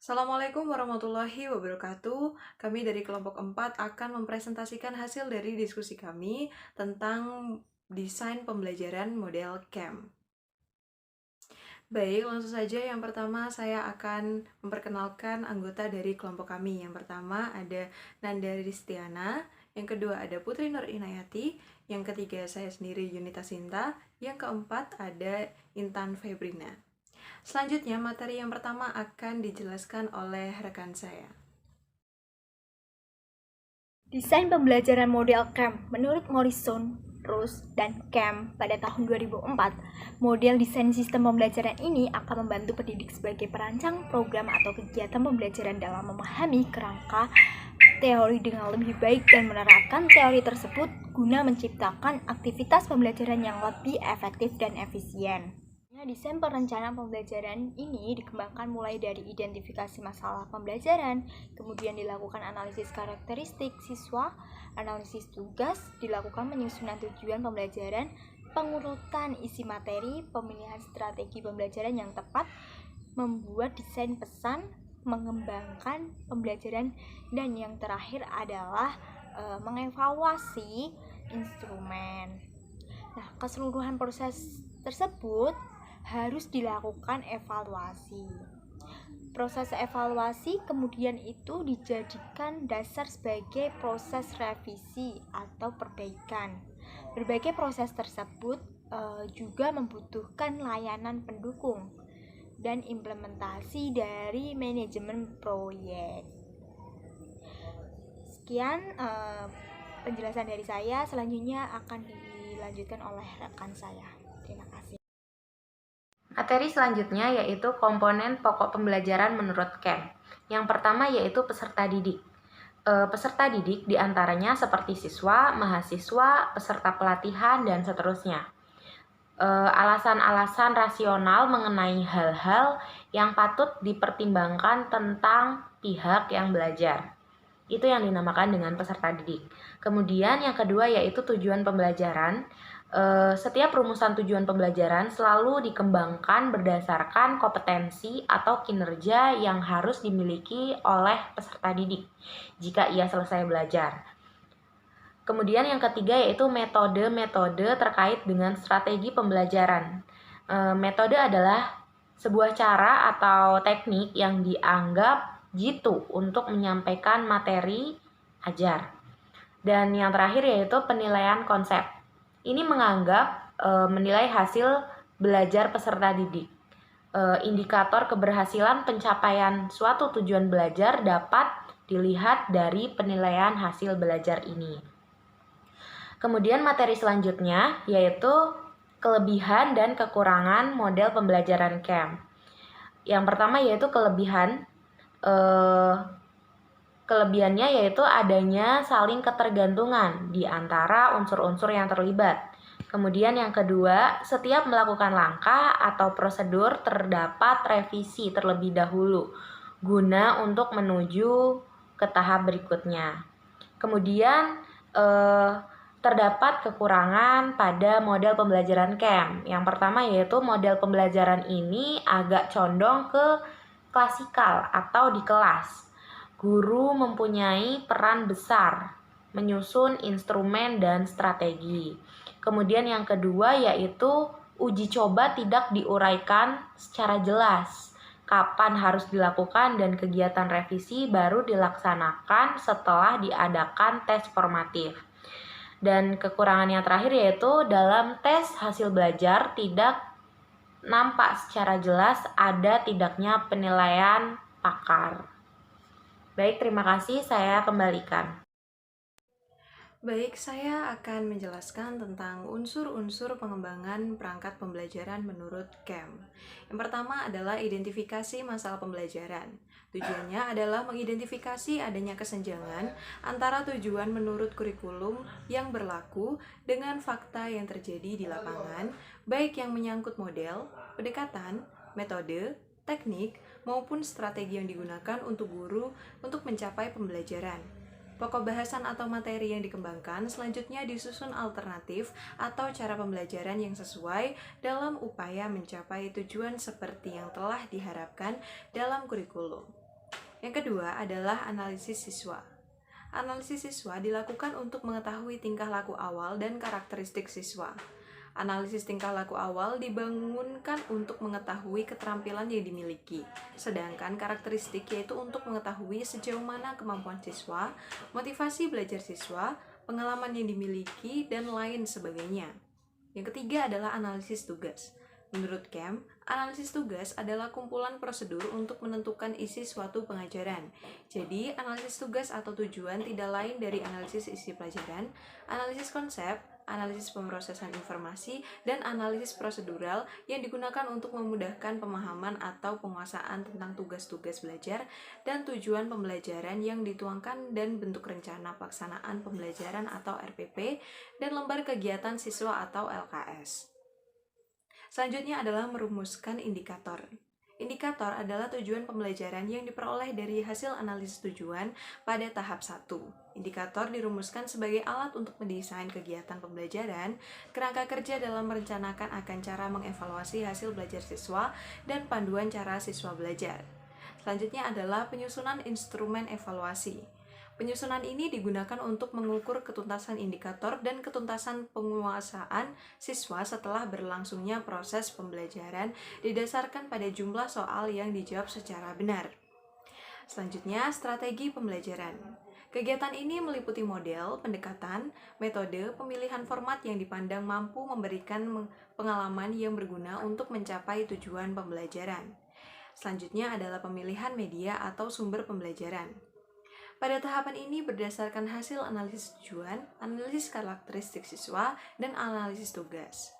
Assalamualaikum warahmatullahi wabarakatuh. Kami dari kelompok 4 akan mempresentasikan hasil dari diskusi kami tentang desain pembelajaran model CAM. Baik, langsung saja yang pertama saya akan memperkenalkan anggota dari kelompok kami. Yang pertama ada Nanda Ristiana, yang kedua ada Putri Nur Inayati, yang ketiga saya sendiri Yunita Sinta, yang keempat ada Intan Febrina. Selanjutnya, materi yang pertama akan dijelaskan oleh rekan saya. Desain pembelajaran model CAM menurut Morrison, Rose, dan CAM pada tahun 2004, model desain sistem pembelajaran ini akan membantu pendidik sebagai perancang program atau kegiatan pembelajaran dalam memahami kerangka teori dengan lebih baik dan menerapkan teori tersebut guna menciptakan aktivitas pembelajaran yang lebih efektif dan efisien. Desain perencanaan pembelajaran ini dikembangkan mulai dari identifikasi masalah pembelajaran, kemudian dilakukan analisis karakteristik siswa, analisis tugas, dilakukan penyusunan tujuan pembelajaran, pengurutan isi materi, pemilihan strategi pembelajaran yang tepat, membuat desain pesan, mengembangkan pembelajaran, dan yang terakhir adalah mengevaluasi instrumen. Nah, keseluruhan proses tersebut harus dilakukan evaluasi. Proses evaluasi kemudian itu dijadikan dasar sebagai proses revisi atau perbaikan. Berbagai proses tersebut juga membutuhkan layanan pendukung dan implementasi dari manajemen proyek. Sekian penjelasan dari saya, selanjutnya akan dilanjutkan oleh rekan saya. Terima kasih. Materi selanjutnya yaitu komponen pokok pembelajaran menurut CAM. Yang pertama yaitu peserta didik. Peserta didik diantaranya seperti siswa, mahasiswa, peserta pelatihan, dan seterusnya. Alasan-alasan rasional mengenai hal-hal yang patut dipertimbangkan tentang pihak yang belajar. Itu yang dinamakan dengan peserta didik. Kemudian yang kedua yaitu tujuan pembelajaran. Setiap rumusan tujuan pembelajaran selalu dikembangkan berdasarkan kompetensi atau kinerja yang harus dimiliki oleh peserta didik jika ia selesai belajar. Kemudian yang ketiga yaitu metode-metode terkait dengan strategi pembelajaran. Metode adalah sebuah cara atau teknik yang dianggap jitu untuk menyampaikan materi ajar. Dan yang terakhir yaitu penilaian konsep. Ini menganggap menilai hasil belajar peserta didik. Indikator keberhasilan pencapaian suatu tujuan belajar dapat dilihat dari penilaian hasil belajar ini. Kemudian materi selanjutnya yaitu kelebihan dan kekurangan model pembelajaran CAM. Yang pertama yaitu kelebihan. Kelebihannya yaitu adanya saling ketergantungan di antara unsur-unsur yang terlibat. Kemudian yang kedua, setiap melakukan langkah atau prosedur terdapat revisi terlebih dahulu guna untuk menuju ke tahap berikutnya. Kemudian terdapat kekurangan pada model pembelajaran CAM. Yang pertama yaitu model pembelajaran ini agak condong ke klasikal atau di kelas. Guru mempunyai peran besar menyusun instrumen dan strategi. Kemudian yang kedua yaitu uji coba tidak diuraikan secara jelas. Kapan harus dilakukan dan kegiatan revisi baru dilaksanakan setelah diadakan tes formatif. Dan kekurangan yang terakhir yaitu dalam tes hasil belajar tidak nampak secara jelas ada tidaknya penilaian pakar. Baik, terima kasih. Saya kembalikan. Baik, saya akan menjelaskan tentang unsur-unsur pengembangan perangkat pembelajaran menurut CAM. Yang pertama adalah identifikasi masalah pembelajaran. Tujuannya adalah mengidentifikasi adanya kesenjangan antara tujuan menurut kurikulum yang berlaku dengan fakta yang terjadi di lapangan, baik yang menyangkut model, pendekatan, metode, teknik, maupun strategi yang digunakan untuk guru untuk mencapai pembelajaran. Pokok bahasan atau materi yang dikembangkan selanjutnya disusun alternatif atau cara pembelajaran yang sesuai dalam upaya mencapai tujuan seperti yang telah diharapkan dalam kurikulum. Yang kedua adalah analisis siswa. Analisis siswa dilakukan untuk mengetahui tingkah laku awal dan karakteristik siswa. Analisis tingkah laku awal dibangunkan untuk mengetahui keterampilan yang dimiliki, sedangkan karakteristik yaitu untuk mengetahui sejauh mana kemampuan siswa, motivasi belajar siswa, pengalaman yang dimiliki, dan lain sebagainya. Yang ketiga adalah analisis tugas. Menurut Kemp, analisis tugas adalah kumpulan prosedur untuk menentukan isi suatu pengajaran. Jadi, analisis tugas atau tujuan tidak lain dari analisis isi pelajaran, analisis konsep, analisis pemrosesan informasi, dan analisis prosedural yang digunakan untuk memudahkan pemahaman atau penguasaan tentang tugas-tugas belajar dan tujuan pembelajaran yang dituangkan dan bentuk rencana pelaksanaan pembelajaran atau RPP dan lembar kegiatan siswa atau LKS. Selanjutnya adalah merumuskan indikator. Indikator adalah tujuan pembelajaran yang diperoleh dari hasil analisis tujuan pada tahap 1. Indikator dirumuskan sebagai alat untuk mendesain kegiatan pembelajaran, kerangka kerja dalam merencanakan akan cara mengevaluasi hasil belajar siswa, dan panduan cara siswa belajar. Selanjutnya adalah penyusunan instrumen evaluasi. Penyusunan ini digunakan untuk mengukur ketuntasan indikator dan ketuntasan penguasaan siswa setelah berlangsungnya proses pembelajaran didasarkan pada jumlah soal yang dijawab secara benar. Selanjutnya, strategi pembelajaran. Kegiatan ini meliputi model, pendekatan, metode, pemilihan format yang dipandang mampu memberikan pengalaman yang berguna untuk mencapai tujuan pembelajaran. Selanjutnya adalah pemilihan media atau sumber pembelajaran. Pada tahapan ini berdasarkan hasil analisis tujuan, analisis karakteristik siswa, dan analisis tugas.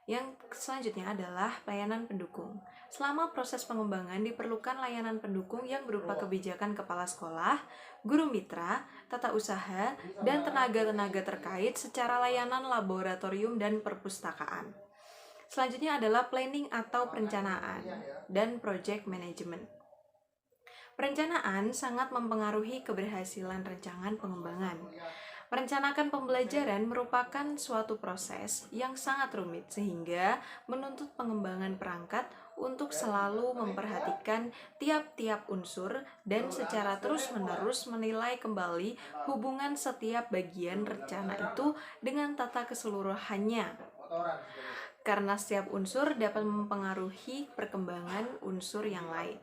Yang selanjutnya adalah layanan pendukung. Selama proses pengembangan diperlukan layanan pendukung yang berupa kebijakan kepala sekolah, guru mitra, tata usaha, dan tenaga-tenaga terkait secara layanan laboratorium dan perpustakaan. Selanjutnya adalah planning atau perencanaan dan project management. Perencanaan sangat mempengaruhi keberhasilan rancangan pengembangan. Merencanakan pembelajaran merupakan suatu proses yang sangat rumit sehingga menuntut pengembangan perangkat untuk selalu memperhatikan tiap-tiap unsur dan secara terus-menerus menilai kembali hubungan setiap bagian rencana itu dengan tata keseluruhannya. Karena setiap unsur dapat mempengaruhi perkembangan unsur yang lain.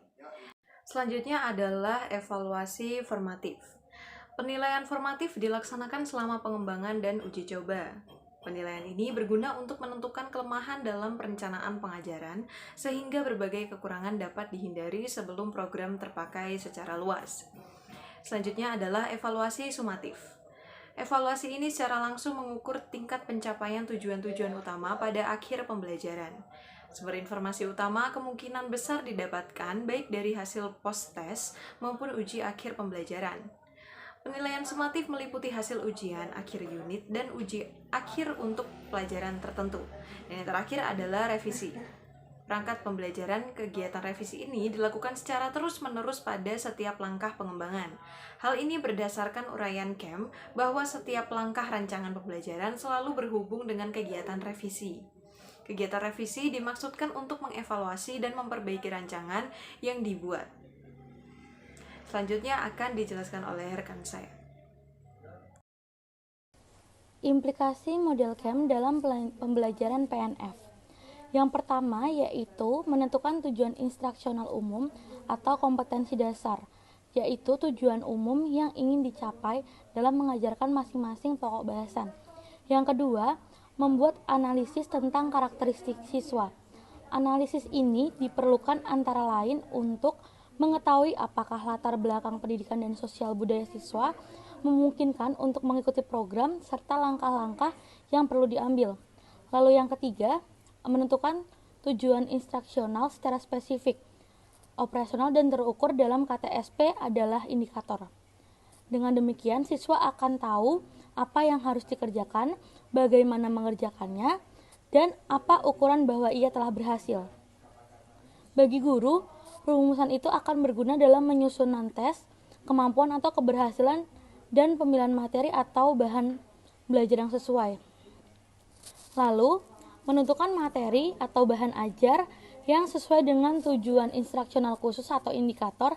Selanjutnya adalah evaluasi formatif. Penilaian formatif dilaksanakan selama pengembangan dan uji coba. Penilaian ini berguna untuk menentukan kelemahan dalam perencanaan pengajaran sehingga berbagai kekurangan dapat dihindari sebelum program terpakai secara luas. Selanjutnya adalah evaluasi sumatif. Evaluasi ini secara langsung mengukur tingkat pencapaian tujuan-tujuan utama pada akhir pembelajaran. Sumber informasi utama kemungkinan besar didapatkan baik dari hasil post-test maupun uji akhir pembelajaran. Penilaian sumatif meliputi hasil ujian akhir unit dan uji akhir untuk pelajaran tertentu. Dan yang terakhir adalah revisi. Perangkat pembelajaran kegiatan revisi ini dilakukan secara terus-menerus pada setiap langkah pengembangan. Hal ini berdasarkan uraian Kemp bahwa setiap langkah rancangan pembelajaran selalu berhubung dengan kegiatan revisi. Kegiatan revisi dimaksudkan untuk mengevaluasi dan memperbaiki rancangan yang dibuat. Selanjutnya akan dijelaskan oleh rekan saya. Implikasi model Kemp dalam pembelajaran PNF. Yang pertama yaitu menentukan tujuan instruksional umum atau kompetensi dasar, yaitu tujuan umum yang ingin dicapai dalam mengajarkan masing-masing pokok bahasan. Yang kedua, membuat analisis tentang karakteristik siswa. Analisis ini diperlukan antara lain untuk mengetahui apakah latar belakang pendidikan dan sosial budaya siswa memungkinkan untuk mengikuti program serta langkah-langkah yang perlu diambil. Lalu yang ketiga, menentukan tujuan instruksional secara spesifik, operasional dan terukur dalam KTSP adalah indikator. Dengan demikian, siswa akan tahu apa yang harus dikerjakan, bagaimana mengerjakannya, dan apa ukuran bahwa ia telah berhasil. Bagi guru, rumusan itu akan berguna dalam menyusunan tes, kemampuan atau keberhasilan, dan pemilihan materi atau bahan belajar yang sesuai. Lalu, menentukan materi atau bahan ajar yang sesuai dengan tujuan instruksional khusus atau indikator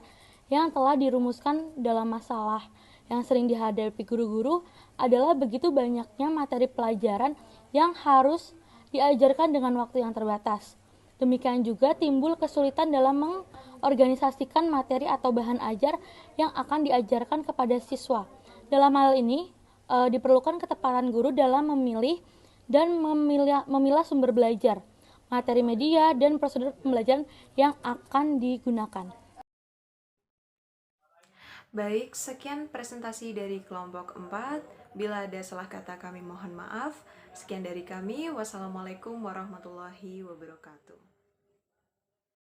yang telah dirumuskan dalam masalah yang sering dihadapi guru-guru adalah begitu banyaknya materi pelajaran yang harus diajarkan dengan waktu yang terbatas. Demikian juga timbul kesulitan dalam mengorganisasikan materi atau bahan ajar yang akan diajarkan kepada siswa. Dalam hal ini, diperlukan ketepatan guru dalam memilih dan memilah sumber belajar, materi media, dan prosedur pembelajaran yang akan digunakan. Baik, sekian presentasi dari kelompok 4. Bila ada salah kata kami mohon maaf. Sekian dari kami. Wassalamualaikum warahmatullahi wabarakatuh.